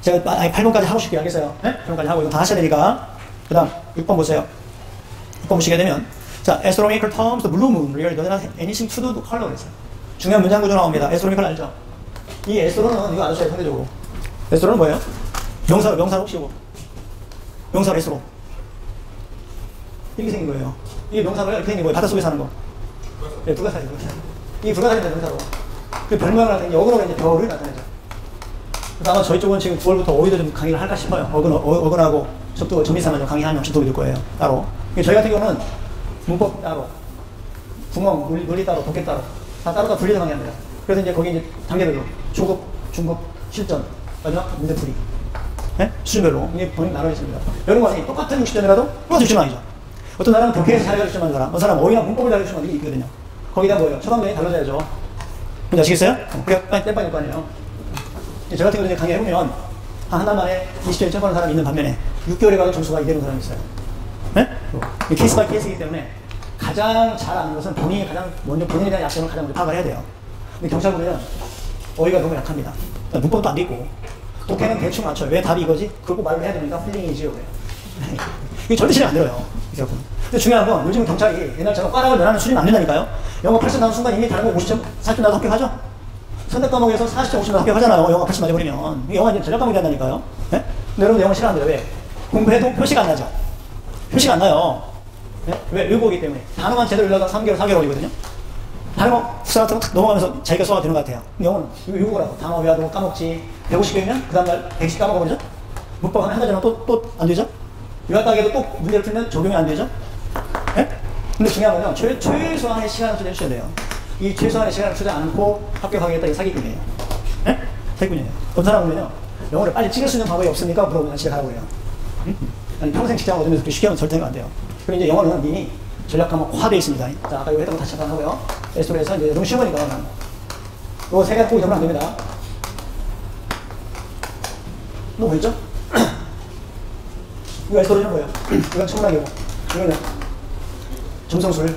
제가 8번까지 하고 싶게 알겠어요? 네? 8번까지 하고 이거 다 하셔야 되니까 그 다음 6번 보세요. 6번 보시게 되면 자, astronomical terms, the blue moon really does not have anything to do with color 그랬어요. 중요한 문장 구조 나옵니다. astronomical 알죠? 이 에스트로는 이거 아셨어요, 상대적으로. 에스트로는 뭐예요? 명사로 혹시 이거 명사로 에스트로 이렇게 생긴 거예요. 이게 명사로요? 이렇게 생긴 거예요. 바닷속에 사는 거. 네, 불가사리죠. 이게 불가사리입니다, 명사로. 그 별명을 할 때 어근어가 이제 별을 나타내죠. 그래서 아마 저희 쪽은 지금 9월부터 어휘도 좀 강의를 할까 싶어요. 어근하고 속도 전미사만 좀 강의하면 도움이 될 거예요. 따로. 저희 같은 경우는 문법 따로, 구멍, 논리 따로, 독해 따로, 다 따로 분리해서 강의합니다. 그래서 이제 거기 이제 단계별로, 초급, 중급, 실전, 마지막 문제풀이. 네? 수준별로. 이게 본인 나눠 있습니다. 이런 거 아니, 똑같은 60점이라도 플러스 60점 아니죠. 어떤 사람은 독해에서 잘해가지고 60점 사람, 어떤 사람은 어휘나 문법을 잘해가지고 60점 있거든요. 거기다 뭐예요? 처방전이 달라져야죠. 뭔지 아시겠어요? 그게 땜빵일 거 아니에요. 저 같은 경우는 강의해보면, 한 달 만에 20점이 점프하는 사람이 있는 반면에, 6개월에 가도 점수가 이대로 사람이 있어요. 네? 케이스 바이 케이스이기 때문에 가장 잘 아는 것은 본인이 가장 먼저 본인에 대한 약점을 가장 먼저 파악을 해야 돼요. 근데 경찰분은 어휘가 너무 약합니다. 문법도 안 돼 있고 독해는 대충 맞춰요. 왜 답이 이거지? 그걸 꼭 말을 해야 됩니까? 힐링이지요. 이게 절대 실행 안 들어요. 근데 중요한 건 요즘은 경찰이 옛날처럼 꽈락을 면하는 수준이 안 된다니까요. 영어 80점 나온 순간 이미 다른 거 50점, 40점 나도 합격하죠? 선택 과목에서 40점, 50점 합격하잖아요. 영어 80 맞아버리면. 영어가 이제 전략 과목이 된다니까요. 네? 근데 여러분 영어 싫어한대요. 왜? 공부해도 표시가 안 나죠. 표시가 안 나요. 네? 왜? 외국어이기 때문에. 단어만 제대로 읽다가 3개월, 4개월 걸리거든요. 다른 거, 수사 같은 거 탁 넘어가면서 자기가 소화가 되는 것 같아요. 영어는 외국어라고. 단어 외워도 까먹지. 150개면 그 다음날 110 까먹어버리죠? 문법 한 가지만 또 안 되죠? 유학가게도 또 문제를 풀면 적용이 안 되죠? 네? 근데 중요한 건요. 최소한의 시간을 투자해주셔야 돼요. 이 최소한의 시간을 투자 않고 합격하겠다. 이게 사기꾼이에요. 네? 사기꾼이에요. 어떤 사람은요. 영어를 빨리 찍을 수 있는 방법이 없습니까? 물어보면 집에 가라고 해요. 아니, 평생 직장을 얻으면서 그렇게 쉽게 하면 절대 안 돼요. 그리고 이제 영어는 이미 전략 과목화되어 있습니다. 자, 아까 이거 했던 거 다시 한번 하고요. 에스토리에서 이제 너무 쉬운 거니까. 이거 세 가지 꼭 잊으면 안 됩니다. 뭐 있죠? 이거 에스토리는 뭐예요? 이건 천문학이고. 이거는 점성술.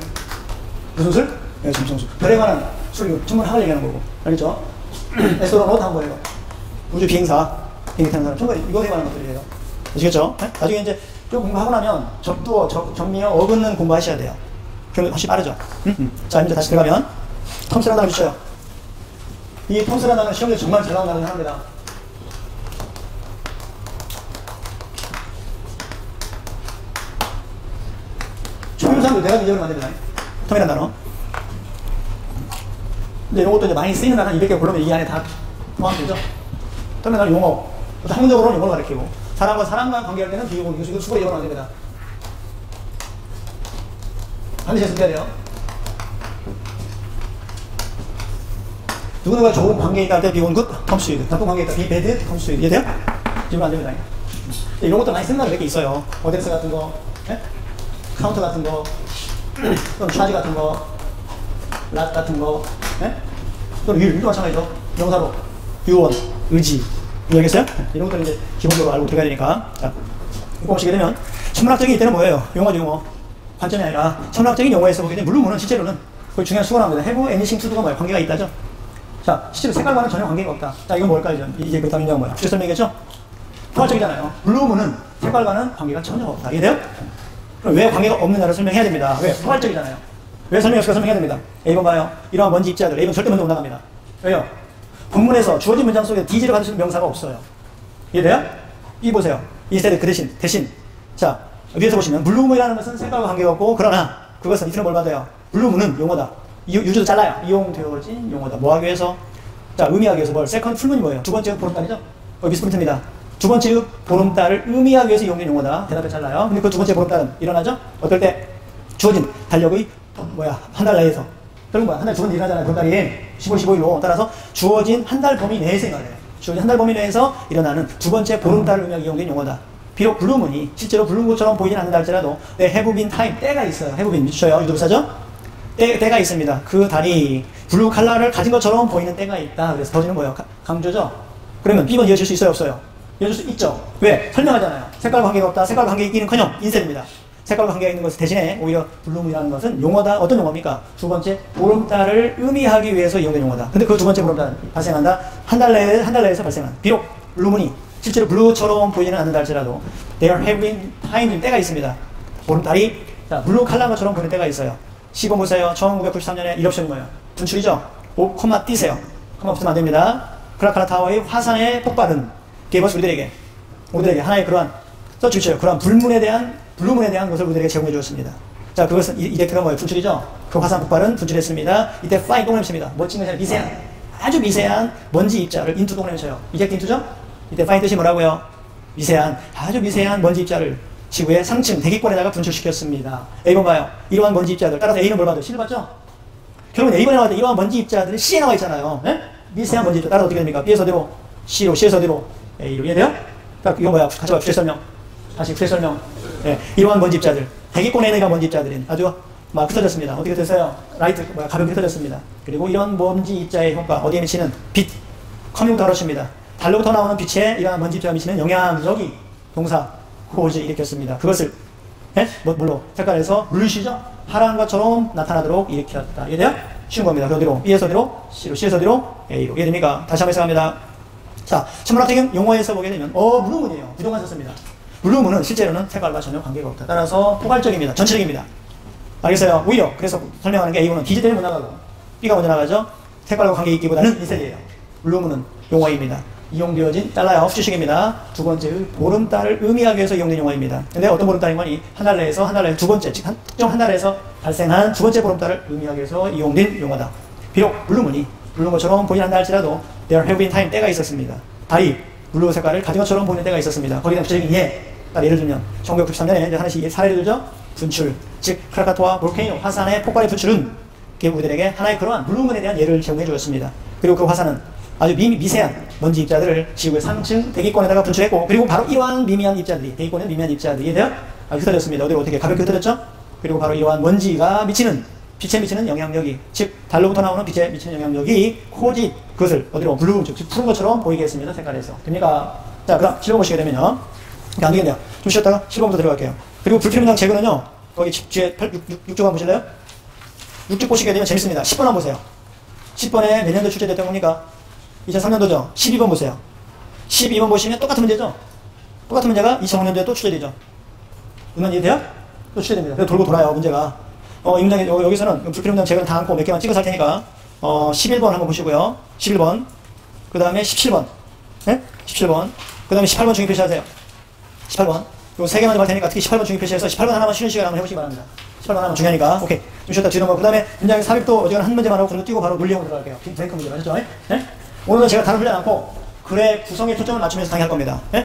무슨 술? 네, 점성술. 별에 관한 술, 천문학을 얘기하는 거고. 알겠죠? 에스토리는 다음 거예요. 우주 비행사, 비행기 타는 사람. 천문학 이거에 관한 것들이에요. 아시겠죠? 네? 나중에 이제 좀 공부하고 나면 적두어, 정미어, 어근는 공부하셔야 돼요. 그러면 훨씬 빠르죠. 자, 이제 다시 들어가면 톰스라는 단어 주셔요. 이 톰스라는 단어는 시험에 정말 잘 나온다는 단어입니다. 초유상도 내가 잊어버리면 안 됩니다. 톰이라는 단어. 이제 이런 것도 이제 많이 쓰이는 한 200개 골라면 이 안에 다 포함되죠. 터미널 용어. 학문적으로는 용어를 가리키고, 사람과 사람과 관계할 때는 비용어, 이거 수고로 이용하면 안 됩니다. 반드시 했어야 돼요. 누구누가 좋은 관계에 있다 할 때 비온 굿, 컴스위드. 나쁜 관계에 있다, 비 배드, 컴스위드. 이해돼요? 지금 안 됩니다. 이런 것도 많이 쓰는 거 몇 개 있어요. 어덱스 같은 거, 예? 카운터 같은 거, 또는 차지 같은 거, 랏 같은 거, 예? 또는 윌도 마찬가지죠. 명사로, 유언, 의지. 이해하겠어요? 이런 것들은 이제 기본적으로 알고 들어가야 되니까. 자, 이거 보시게 되면, 천문학적인 이때는 뭐예요? 용어죠, 용어. 관점이 아니라, 천문학적인 용어에서 보게 되면, 물론은 실제로는 거의 중요한 수가 나옵니다. have, anything, to도가 뭐예요? 관계가 있다죠? 자, 실제로 색깔과는 전혀 관계가 없다. 자, 이건 뭘까요? 이제 그 다음 인정은 뭐야? 주제 설명이겠죠? 포괄적이잖아요. 블루문은 색깔과는 관계가 전혀 없다. 이해돼요? 그럼 왜 관계가 없느냐를 설명해야 됩니다. 왜? 포괄적이잖아요. 왜 설명이 없을까 설명해야 됩니다. A번 봐요. 이러한 먼지 입자들. A번 절대 먼저 올라갑니다. 왜요? 본문에서 주어진 문장 속에 DG를 가지고 있는 명사가 없어요. 이해돼요? B 보세요. instead 그 대신. 자, 위에서 보시면 블루문이라는 것은 색깔과 관계가 없고, 그러나 그것은 이틀은 뭘 받아요? 블루문은 용어다. 유주도 잘라요. 이용되어진 용어다. 뭐 하기 위해서? 자, 의미하기 위해서 뭘? 세컨드 풀문이 뭐예요? 두 번째 보름달이죠? 미스프린트입니다. 두 번째 보름달을 의미하기 위해서 이용된 용어다. 대답에 잘라요. 근데 그 두 번째 보름달은 일어나죠? 어떨 때? 주어진 달력의 한 달 내에서. 그런 거야. 한 달 두 번 일어나잖아요. 보름달이 15일, 15일로. 따라서 주어진 한 달 범위 내에서 일어나요. 주어진 한 달 범위 내에서 일어나는 두 번째 보름달을 의미하기 이용된 용어다. 비록 블루문이 실제로 블루문처럼 보이진 않는다 할지라도 have been time, 때가 있어요. have been 미쳐요. 유도부사죠? 때가 있습니다. 그 달이 블루 칼라를 가진 것처럼 보이는 때가 있다. 그래서 더지는 뭐예요? 강조죠? 그러면 B번 이어질 수 있어요? 없어요? 이어질 수 있죠? 왜? 설명하잖아요. 색깔과 관계가 없다. 색깔과 관계 있기는커녕 인셀입니다. 색깔과 관계가 있는 것을 대신에 오히려 블루문이라는 것은 용어다. 어떤 용어입니까? 두 번째 보름달을 의미하기 위해서 이용된 용어다. 근데 그 두 번째 보름달 발생한다. 한 달 내에서 발생한. 비록 블루문이 실제로 블루처럼 보이지는 않는다 할지라도 there have been time, 때가 있습니다. 보름달이 자, 블루 칼라처럼 보이는 때가 있어요. 10번 보세요. 1993년에 1옵션이 뭐예요? 분출이죠? 5, 띄세요. 콤마 없으면 안 됩니다. 크라카라 타워의 화산의 폭발은 게이버스 우리들에게 하나의 그러한 써주십시오. 그러한 블루문에 대한 것을 우리들에게 제공해 주었습니다. 자, 그것은 이펙트가 뭐예요? 분출이죠? 그 화산 폭발은 분출했습니다. 이때 파인 동그라미칩니다. 멋진 것이 미세한, 아주 미세한 먼지 입자를 인투 동그라미 쳐요. 이젝트 인투죠? 이때 파인 뜻이 뭐라고요? 미세한, 아주 미세한 먼지 입자를 지구의 상층 대기권에다가 분출시켰습니다. A번 봐요. 이러한 먼지 입자들. 따라서 A는 뭘 봐도 C를 봤죠? 결국은 A번에 나올 때 이러한 먼지 입자들은 C에 나와 있잖아요. 네? 미세한 먼지 입자. 따라서 어떻게 됩니까? B에서 D로, C로, C에서 D로, A로. 이해돼요? 자, 이건 뭐야? 같이 봐. 주제 설명. 다시 주제 설명. 네. 이러한 먼지 입자들. 대기권에 있는 먼지 입자들은 아주 막 흩어졌습니다. 어떻게 됐어요? 가볍게 흩어졌습니다. 그리고 이런 먼지 입자의 효과, 어디에 미치는? 빛. 커뮤니터 가르칩니다. 달로부터 나오는 빛에 이러한 먼지 입자가 미치는 영향력이 동사, 호흡을 일으켰습니다. 그것을 뭘로? 색깔에서 물리시죠? 하라는 것처럼 나타나도록 일으켰다. 이해돼요? 쉬운 겁니다. 어디로? B에서 어디로? C로, C에서 어디로? A로. 이해됩니까? 다시 한번 해석합니다. 자, 천문학적인 용어에서 보게 되면 블루문이에요. 부정만 썼습니다. 블루문은 실제로는 색깔과 전혀 관계가 없다. 따라서 포괄적입니다. 전체적입니다. 알겠어요? 오히려 그래서 설명하는 게 A문은 디지 때문에 못 나가고 B가 먼저 나가죠? 색깔과 관계 있기보다는 인셀이에요. 블루문은 용어입니다. 이용되어진 달러의 주식입니다. 두 번째의 보름달을 의미하기 위해서 이용된 용어입니다. 근데 어떤 보름달인 거니? 한 달 내에서 두 번째, 즉 특정 한 달에서 발생한 두 번째 보름달을 의미하기 위해서 이용된 용어다. 비록 블루문이 블루 것처럼 보이지 않는다 할지라도 there have been time, 때가 있었습니다. 달이 블루 색깔을 가진 것처럼 보이는 때가 있었습니다. 거기에 대한 구체적인 예. 예를 들면 1993년에 하나씩 사례를 들죠. 분출, 즉 크라카토아 볼케이노 화산의 폭발의 분출은 우리들에게 하나의 그러한 블루문에 대한 예를 제공해 주었습니다. 그리고 그 화산은 아주 미세한 먼지 입자들을 지구의 상층 대기권에다가 분출했고, 그리고 바로 이러한 미미한 입자들이, 대기권의 미미한 입자들이 아주 흩어졌습니다. 어디로 어떻게 가볍게 흩어졌죠? 그리고 바로 이러한 먼지가 빛에 미치는 영향력이, 즉 달로부터 나오는 빛에 미치는 영향력이 코지, 그것을 어디로? 블루, 즉 푸른 것처럼 보이게 했습니다. 색깔에서. 됩니까? 자, 그 다음 7번 보시게 되면요. 안 되겠네요. 좀 쉬었다가 7번부터 들어갈게요. 그리고 불필요한 문장 제거는요. 거기 뒤에 6쪽 한번 보실래요? 6쪽 보시게 되면 재밌습니다. 10번 한번 보세요. 10번에 몇 년도 출제됐던 겁니까? 2003년도죠. 12번 보세요. 12번 보시면 똑같은 문제죠? 똑같은 문제가 2005년도에 또 출제되죠. 이건 이해돼요? 또 출제됩니다. 그래서 돌고 돌아요, 문제가. 이 문장에, 여기서는 불필요 문장 제거는 다 않고 몇 개만 찍어서 할 테니까, 11번 한번 보시고요. 11번. 그 다음에 17번. 네? 17번. 그 다음에 18번 중요 표시하세요. 18번. 요 3개만 좀 할 테니까 특히 18번 중위 표시해서 18번 하나만 쉬는 시간 한번 해보시기 바랍니다. 18번 하나만 중요하니까. 오케이. 좀 쉬었다 뒤로 그 다음에 문장의 삽입도 어지간한 한 문제만 하고 그리고 뛰고 바로 논리형으로 들어갈게요. 브레이크 문제 맞았죠? 네? 오늘은 제가 단어 풀지 않고 글의 구성에 초점을 맞추면서 강의할 겁니다. 네?